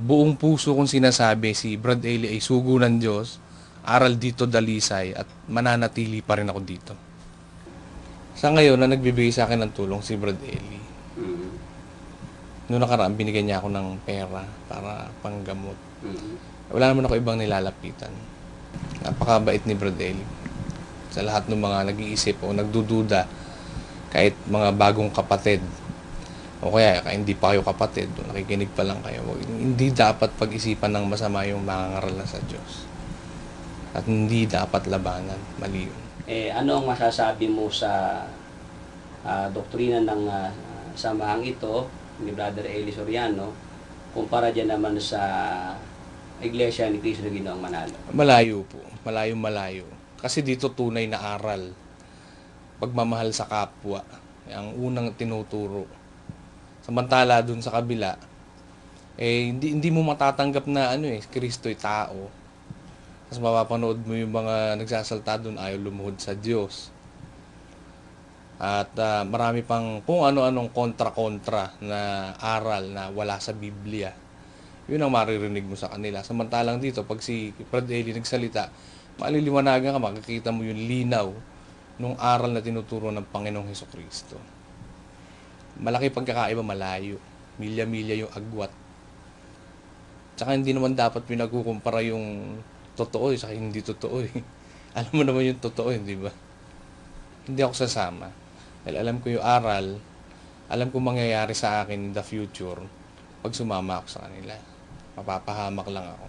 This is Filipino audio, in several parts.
Buong puso kong sinasabi si Brad Eli ay sugo ng Diyos, aral dito dalisay at mananatili pa rin ako dito. Sa ngayon na nagbibigay sa akin ng tulong si Brad Eli. Mm. Noong nakaraan, binigyan niya ako ng pera para panggamot. Mm. Wala naman ako ibang nilalapitan. Napakabait ni Brad Eli. Sa lahat ng mga nag-iisip o nagdududa, kahit mga bagong kapatid, o kaya hindi pa kayo kapatid, o nakikinig pa lang kayo, hindi dapat pag-isipan ng masama yung mangangaral na sa Diyos. At hindi dapat labanan. Mali yun. Ano ang masasabi mo sa doktrina ng samahang ito ni Brother Eli Soriano kumpara dyan naman sa Iglesia ni Cristo na Ginoong Manalo? Malayo po. Malayo. Kasi dito tunay na aral. Pagmamahal sa kapwa. Ang unang tinuturo. Samantala dun sa kabila, hindi mo matatanggap na Kristo'y tao. Tapos mapapanood mo yung mga nagsasalta dun ayaw lumuhod sa Diyos. At marami pang kung ano-anong kontra-kontra na aral na wala sa Biblia. Yun ang maririnig mo sa kanila. Samantalang dito, pag si Brad Eli nagsalita, maliliwanagan ka, makikita mo yung linaw nung aral na tinuturo ng Panginoong Hesukristo. Malaki pagkakaiba, malayo. Milya-milya yung agwat. Tsaka hindi naman dapat pinagkukumpara yung totoo sa hindi totoo Alam mo naman yung totoo, di ba? Hindi ako sasama. Dahil alam ko yung aral, alam ko mangyayari sa akin in the future pag sumama ako sa kanila. Mapapahamak lang ako.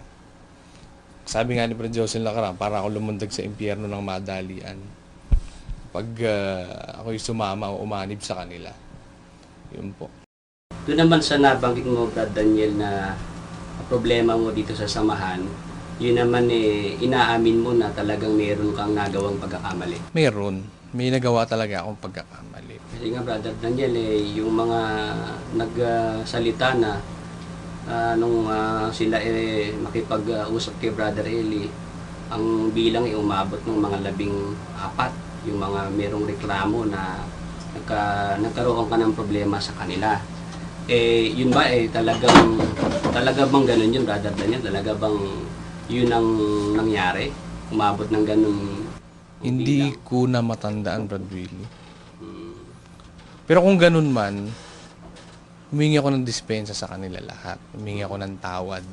Sabi nga ni Brad Josel nakaraan, para ako lumundag sa impyerno ng madalian. Pag ako'y sumama o umanib sa kanila. Yun po. Doon naman sa nabanggit mo, Brad Daniel, na problema mo dito sa samahan, yun naman inaamin mo na talagang meron kang nagawang pagkakamali. Meron. May nagawa talaga akong pagkakamali. Kasi nga, Brother Daniel, yung mga nagsalita na nung sila makipag-usap kay Brother Eli, ang bilang umabot ng mga 14, yung mga merong reklamo na nagkaroon ka ng problema sa kanila. Yun ba talaga bang ganun yun, Brother Daniel? Talaga bang yun ang nangyari? Umabot ng ganun? Hindi ko na matandaan, Brad Willie. Pero kung ganun man, humingi ako ng dispensa sa kanila lahat. Humingi ako ng tawad.